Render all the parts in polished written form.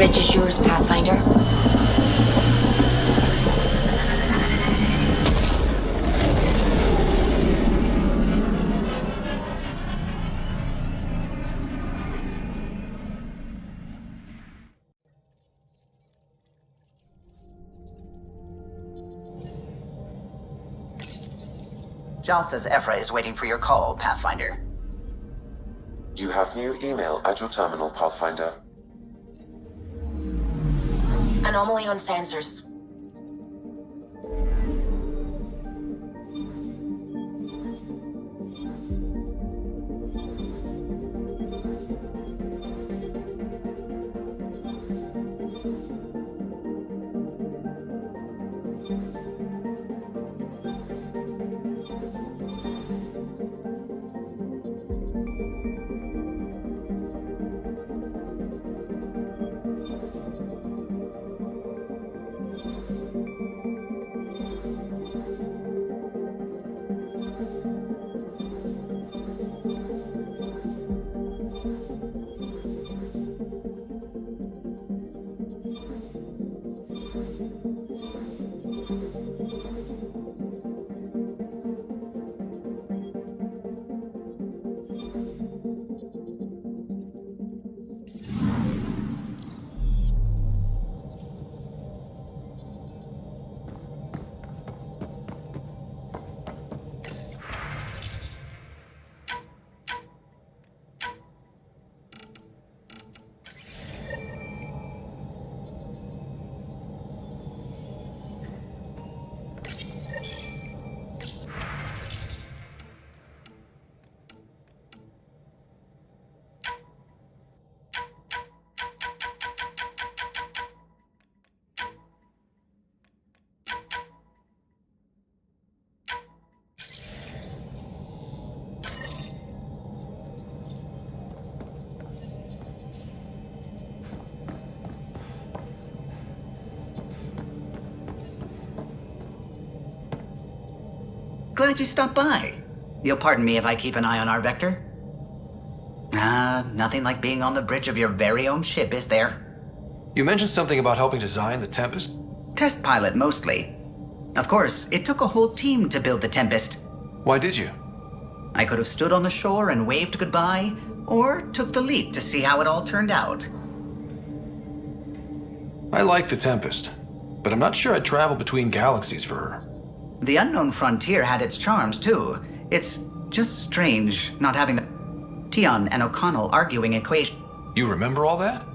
bridge is yours, Pathfinder. Jal says Ephra is waiting for your call, Pathfinder. You have new email at your terminal, Pathfinder. Anomaly on sensors. Glad you stopped by. You'll pardon me if I keep an eye on our vector? Nothing like being on the bridge of your very own ship, is there? You mentioned something about helping design the Tempest? Test pilot, mostly. Of course, it took a whole team to build the Tempest. Why did you? I could have stood on the shore and waved goodbye, or took the leap to see how it all turned out. I like the Tempest, but I'm not sure I'd travel between galaxies for her. The unknown frontier had its charms, too. It's just strange not having the Tion and O'Connell arguing equation. You remember all that?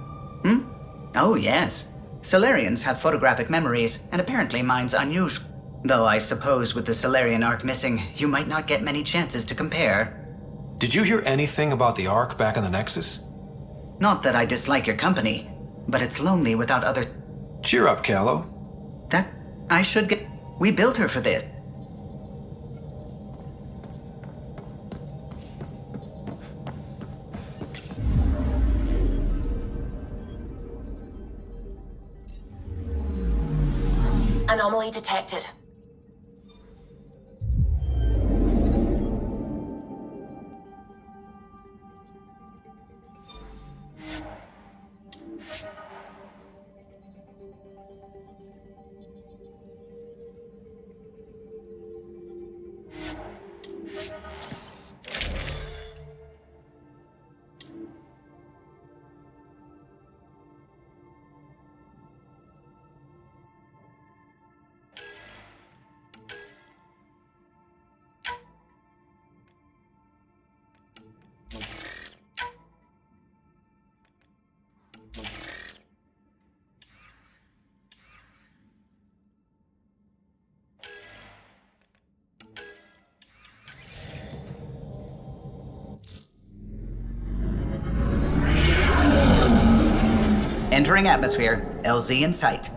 Oh, yes. Solarians have photographic memories, and apparently mine's unusual. Though I suppose with the Solarian arc missing, you might not get many chances to compare. Did you hear anything about the Ark back in the Nexus? Not that I dislike your company, but it's lonely without other... Cheer up, Callow. That I should get... We built her for this. Anomaly detected. Entering atmosphere, LZ in sight.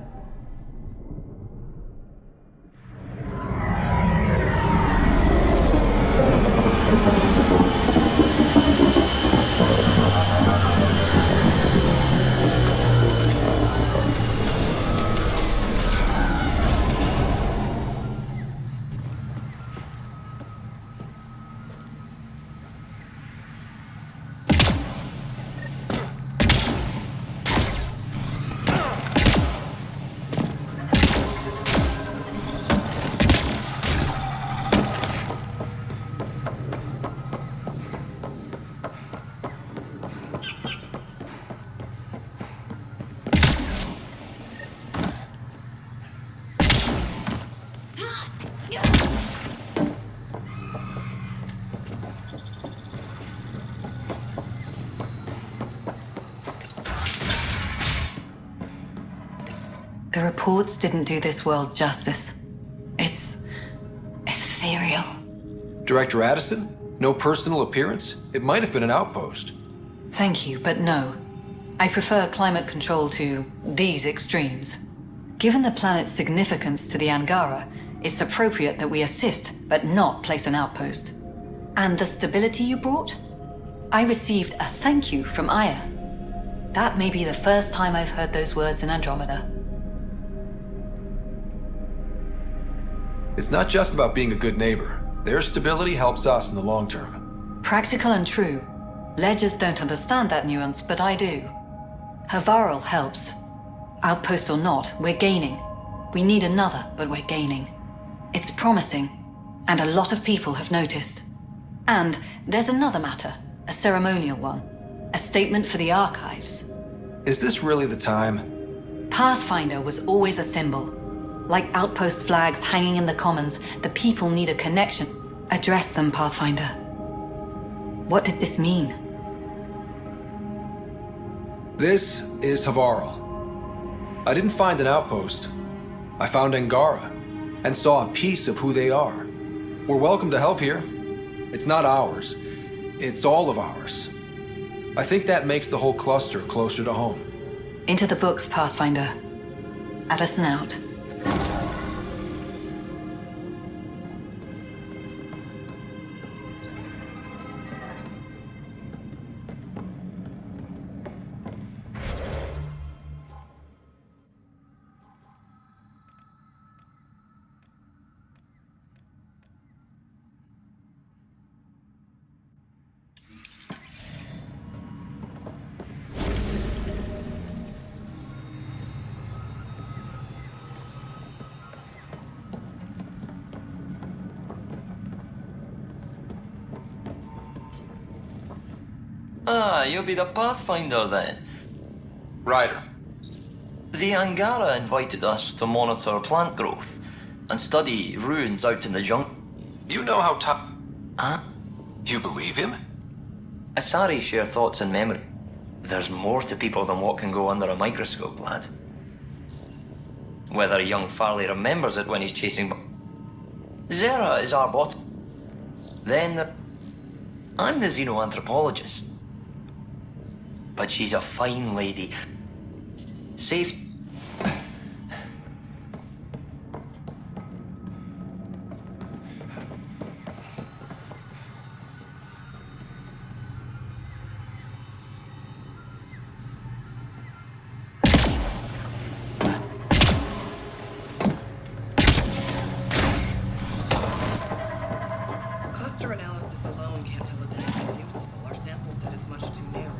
The reports didn't do this world justice. It's ethereal. Director Addison? No personal appearance? It might have been an outpost. Thank you, but no. I prefer climate control to these extremes. Given the planet's significance to the Angara, it's appropriate that we assist, but not place an outpost. And the stability you brought? I received a thank you from Aya. That may be the first time I've heard those words in Andromeda. It's not just about being a good neighbor. Their stability helps us in the long term. Practical and true. Ledgers don't understand that nuance, but I do. Havaral helps. Outpost or not, we're gaining. We need another, but we're gaining. It's promising, and a lot of people have noticed. And there's another matter, a ceremonial one. A statement for the archives. Is this really the time? Pathfinder was always a symbol. Like outpost flags hanging in the commons, the people need a connection. Address them, Pathfinder. What did this mean? This is Havaral. I didn't find an outpost. I found Angara, and saw a piece of who they are. We're welcome to help here. It's not ours. It's all of ours. I think that makes the whole cluster closer to home. Into the books, Pathfinder. Addison out. Ah, you'll be the Pathfinder then. Ryder. The Angara invited us to monitor plant growth and study ruins out in the jungle. You know how Huh? You believe him? Asari share thoughts and memory. There's more to people than what can go under a microscope, lad. Whether young Farley remembers it when he's chasing... Zera is our bot. I'm the xenoanthropologist. But she's a fine lady. Safe... Cluster analysis alone can't tell us anything useful. Our sample set is much too narrow.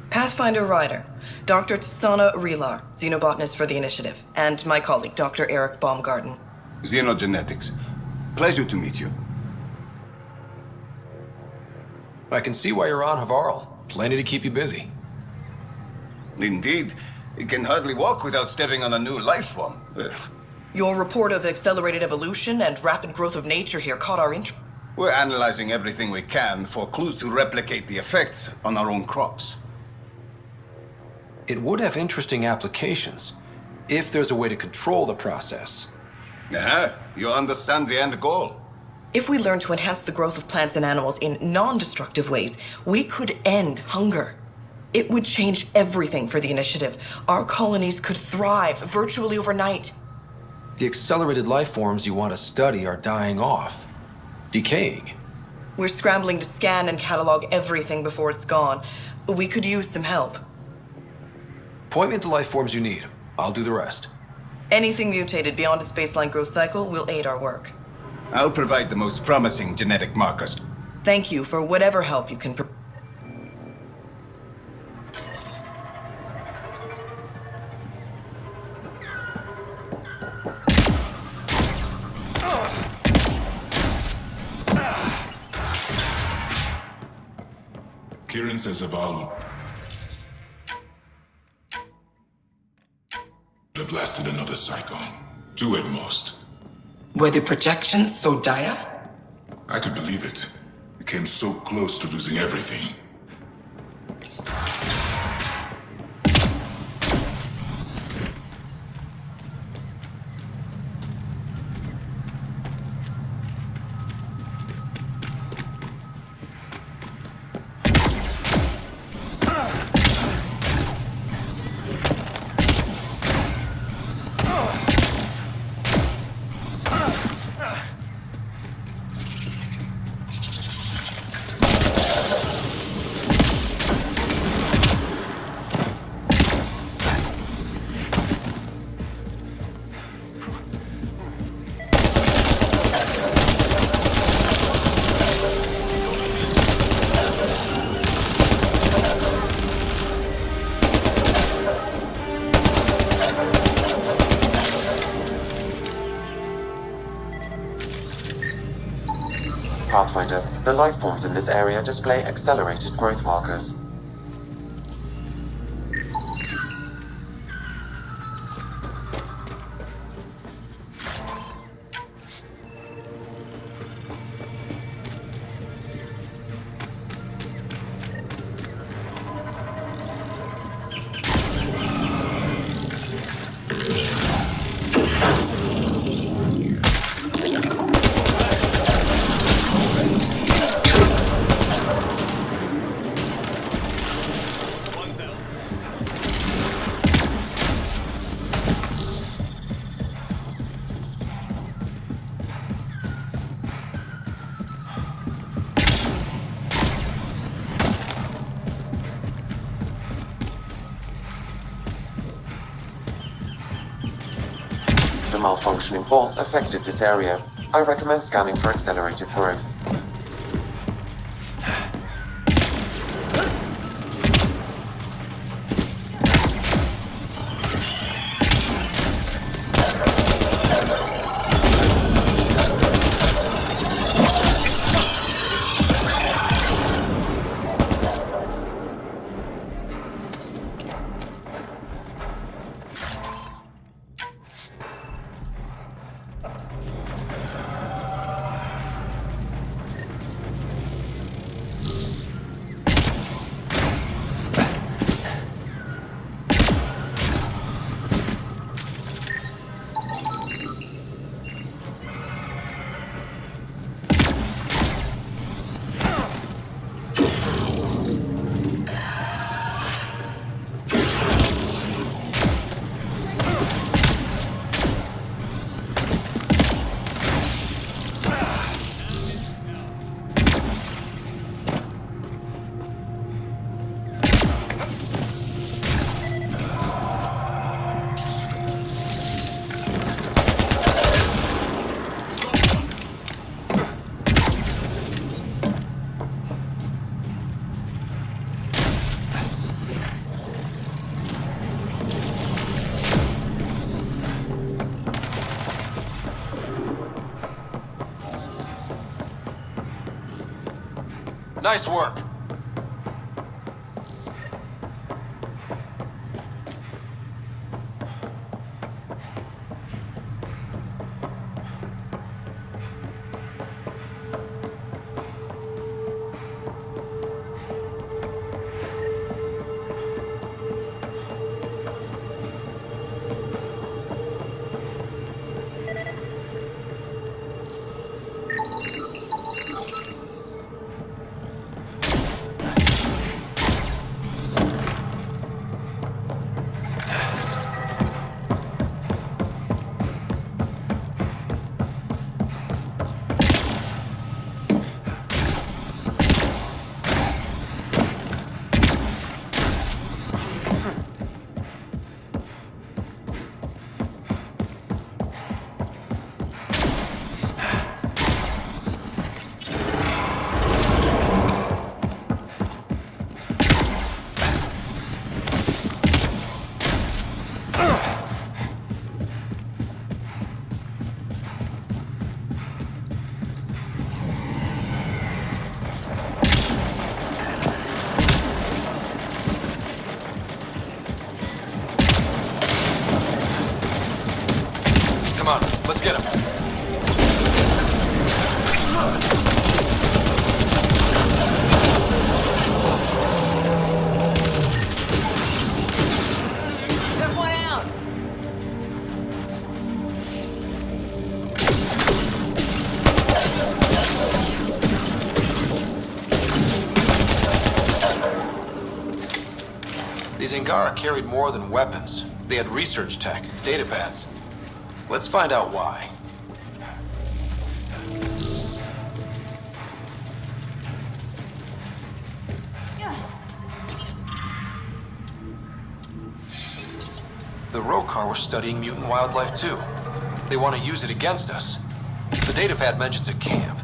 Pathfinder Ryder, Dr. Tsana Relar, xenobotanist for the Initiative, and my colleague, Dr. Eric Baumgarten. Xenogenetics. Pleasure to meet you. I can see why you're on Havaral. Plenty to keep you busy. Indeed. You can hardly walk without stepping on a new life form. Your report of accelerated evolution and rapid growth of nature here caught our interest. We're analyzing everything we can for clues to replicate the effects on our own crops. It would have interesting applications, if there's a way to control the process. You understand the end goal. If we learn to enhance the growth of plants and animals in non-destructive ways, we could end hunger. It would change everything for the Initiative. Our colonies could thrive virtually overnight. The accelerated life forms you want to study are dying off, decaying. We're scrambling to scan and catalog everything before it's gone. We could use some help. Point me to life forms you need. I'll do the rest. Anything mutated beyond its baseline growth cycle will aid our work. I'll provide the most promising genetic markers. Thank you for whatever help you can provide. Kieran says Abalu have blasted another cycle. 2 at most. Were the projections so dire? I could believe it. We came so close to losing everything. Pathfinder, the life forms in this area display accelerated growth markers. The malfunctioning vault affected this area. I recommend scanning for accelerated growth. Nice work. These Angara carried more than weapons. They had research tech, data pads. Let's find out why. The Rokar were studying mutant wildlife too. They want to use it against us. The datapad mentions a camp.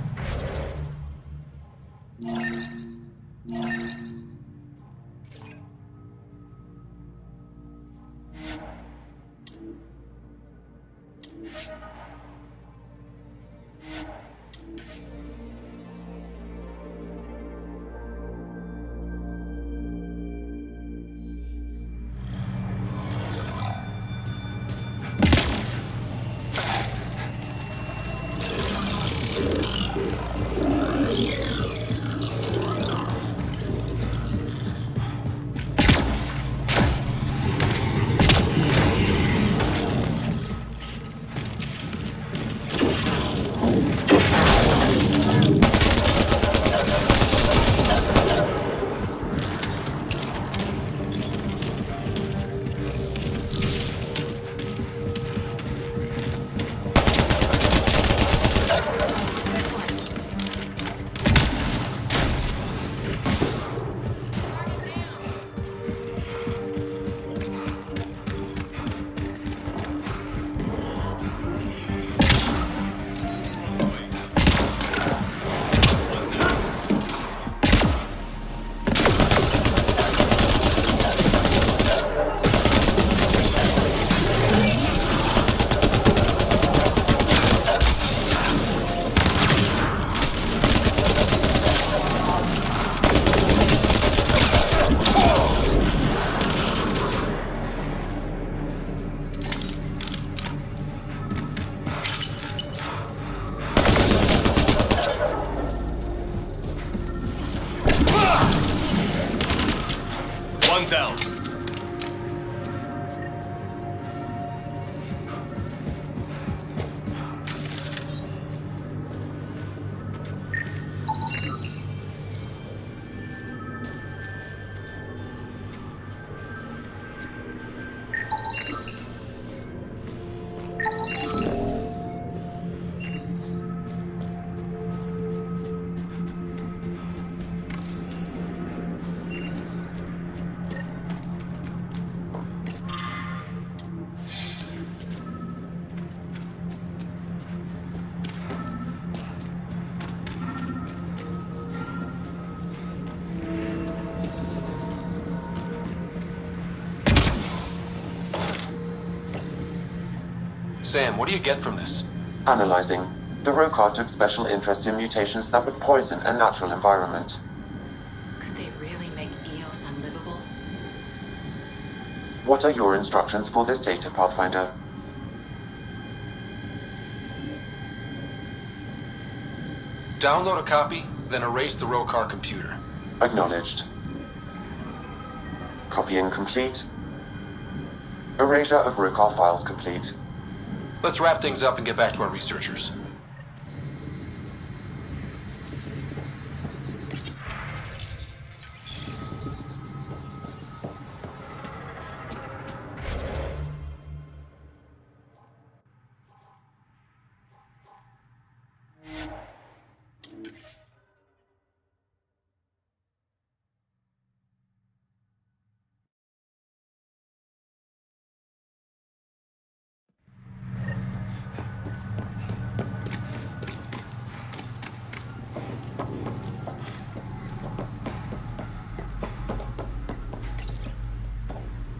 Down. Sam, what do you get from this? Analyzing. The Rokar took special interest in mutations that would poison a natural environment. Could they really make Eos unlivable? What are your instructions for this data, Pathfinder? Download a copy, then erase the Rokar computer. Acknowledged. Copying complete. Erasure of Rokar files complete. Let's wrap things up and get back to our researchers.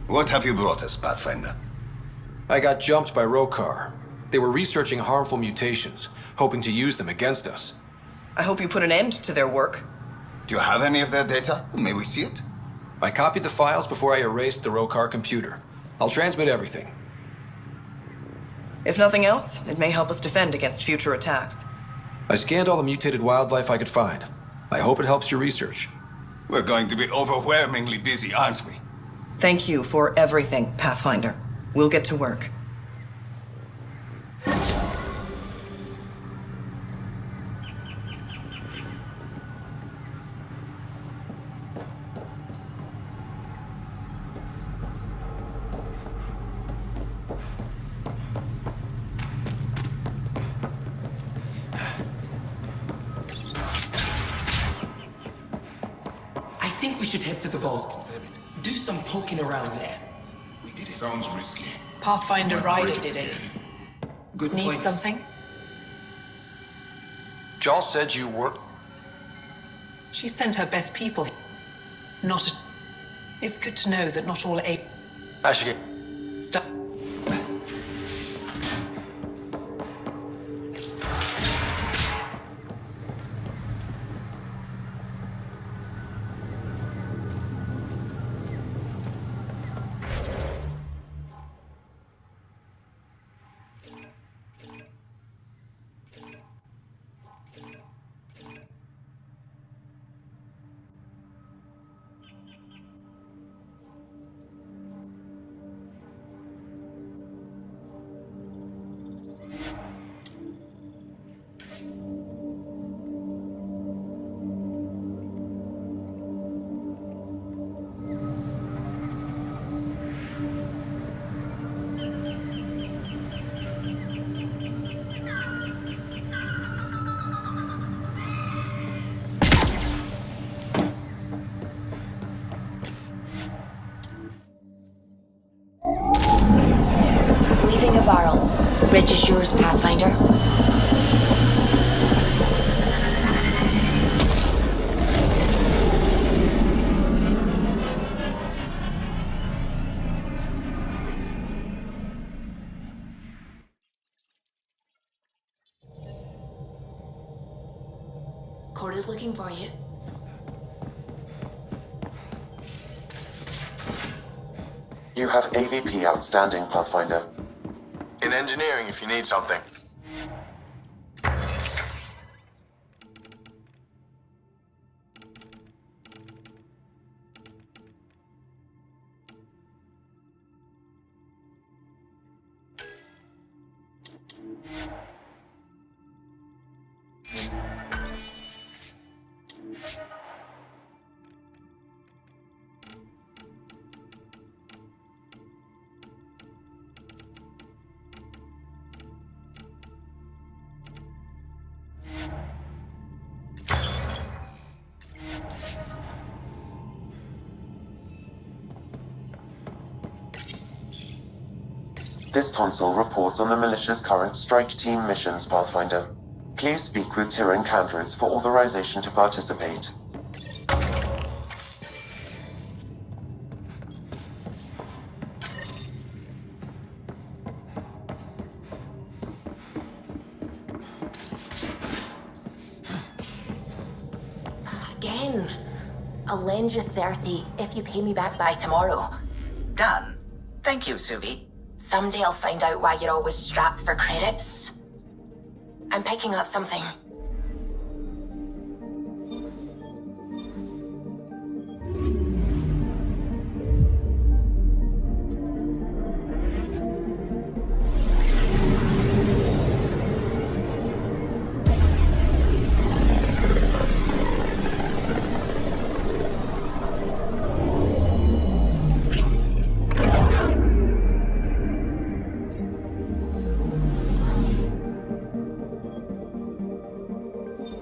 What have you brought us, Pathfinder? I got jumped by Rokar. They were researching harmful mutations, hoping to use them against us. I hope you put an end to their work. Do you have any of their data? May we see it? I copied the files before I erased the Rokar computer. I'll transmit everything. If nothing else, it may help us defend against future attacks. I scanned all the mutated wildlife I could find. I hope it helps your research. We're going to be overwhelmingly busy, aren't we? Thank you for everything, Pathfinder. We'll get to work. think we should head to the vault. Do some poking around there. Sounds risky. Pathfinder Might Ryder break it did it. again. Good Need point. something? Jal said you were... She sent her best people. Not a... It's good to know that not all eight... I should get... Stuff. Leaving Avarl. Bridge is yours, Pathfinder. Corda's looking for you. You have AVP outstanding, Pathfinder. In engineering if you need something. This console reports on the militia's current strike team missions, Pathfinder. Please speak with Tyrion Candrus for authorization to participate. Again. I'll lend you 30 if you pay me back by tomorrow. Done. Thank you, Suvi. Someday I'll find out why you're always strapped for credits. I'm picking up something.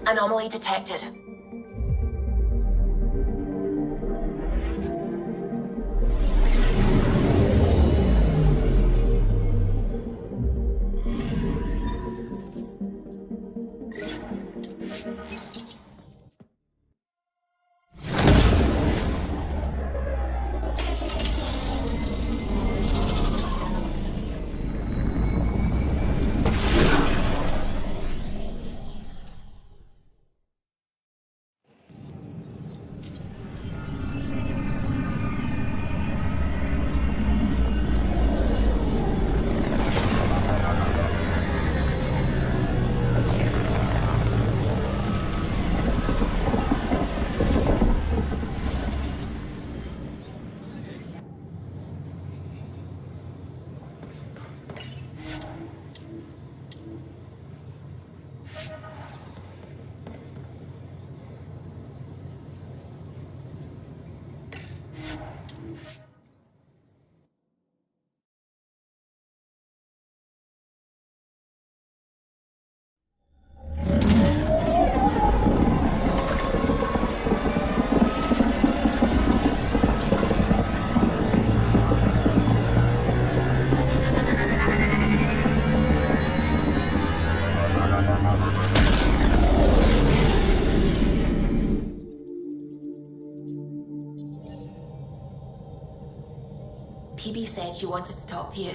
Anomaly detected. PB said she wanted to talk to you.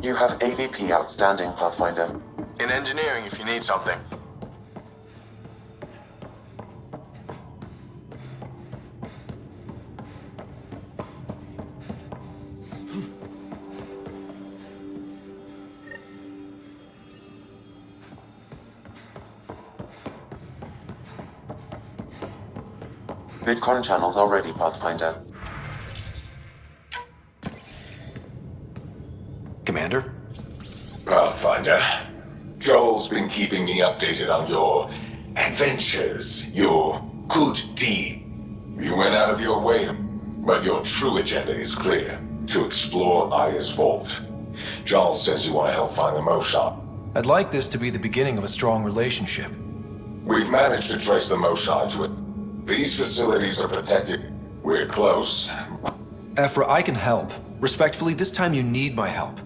You have AVP outstanding, Pathfinder. In engineering if you need something. Vidcon channels are ready, Pathfinder. Commander? Pathfinder, Joel's been keeping me updated on your adventures, your good deed. You went out of your way, but your true agenda is clear. To explore Aya's vault. Joel says you want to help find the Moshai. I'd like this to be the beginning of a strong relationship. We've managed to trace the Moshai to it. These facilities are protected. We're close. Ephra, I can help. Respectfully, this time you need my help.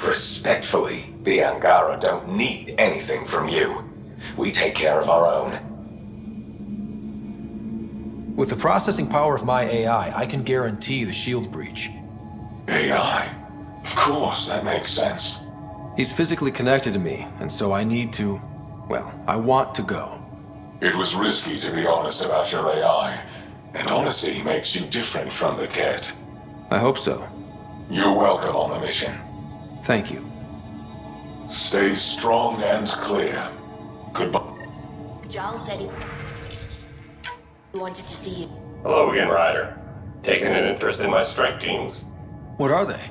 Respectfully, the Angara don't need anything from you. We take care of our own. With the processing power of my AI, I can guarantee the shield breach. AI? Of course, that makes sense. He's physically connected to me, and so I need to... well, I want to go. It was risky to be honest about your AI, and honesty makes you different from the cat. I hope so. You're welcome on the mission. Thank you. Stay strong and clear. Goodbye. Giles said he wanted to see you. Hello again, Ryder. Taking an interest in my strike teams? What are they?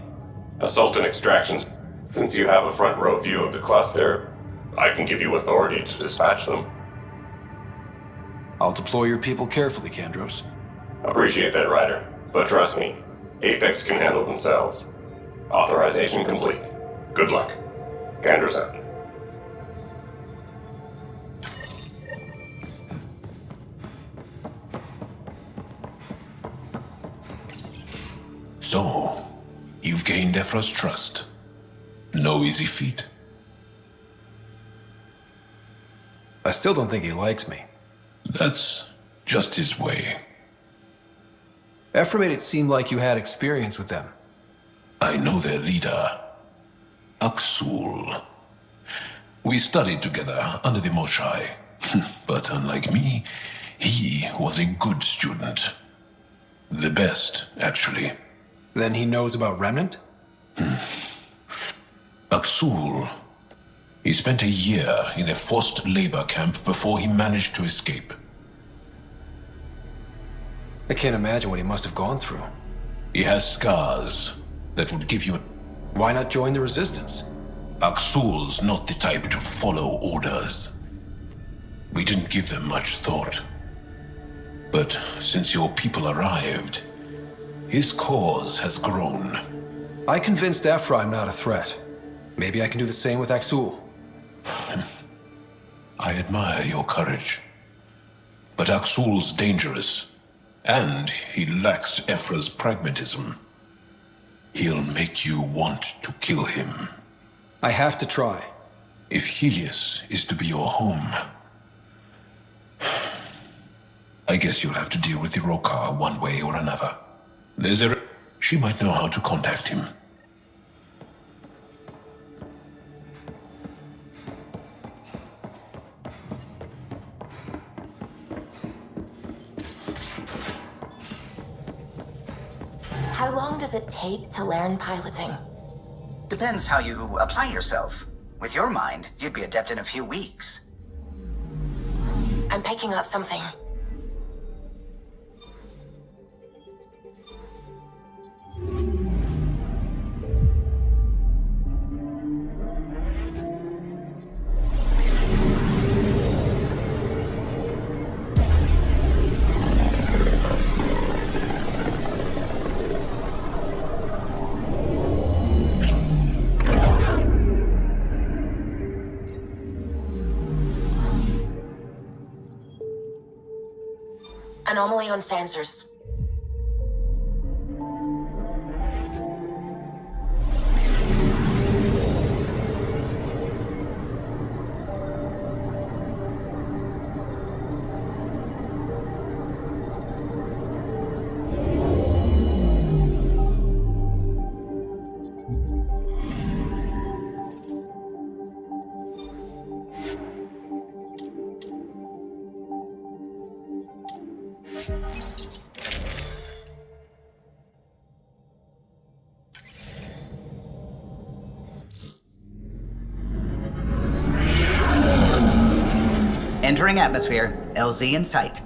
Assault and extractions. Since you have a front row view of the cluster, I can give you authority to dispatch them. I'll deploy your people carefully, Kandros. Appreciate that, Ryder. But trust me, Apex can handle themselves. Authorization complete. Good luck. Kandros out. So, you've gained Ephra's trust. No easy feat. I still don't think he likes me. That's just his way. Ephra made it seem like you had experience with them. I know their leader, Aksul. We studied together under the Moshai. But unlike me, he was a good student. The best, actually. Then he knows about Remnant? Aksul. He spent a year in a forced labor camp before he managed to escape. I can't imagine what he must have gone through. He has scars that would give you... Why not join the Resistance? Aksul's not the type to follow orders. We didn't give them much thought. But since your people arrived, his cause has grown. I convinced Ephra I'm not a threat. Maybe I can do the same with Aksul. I admire your courage. But Aksul's dangerous, and he lacks Ephra's pragmatism. He'll make you want to kill him. I have to try. If Helios is to be your home, I guess you'll have to deal with the Rokar one way or another. She might know how to contact him. How long does it take to learn piloting? Depends how you apply yourself. With your mind, you'd be adept in a few weeks. I'm picking up something. Anomaly on sensors. Entering atmosphere. LZ in sight.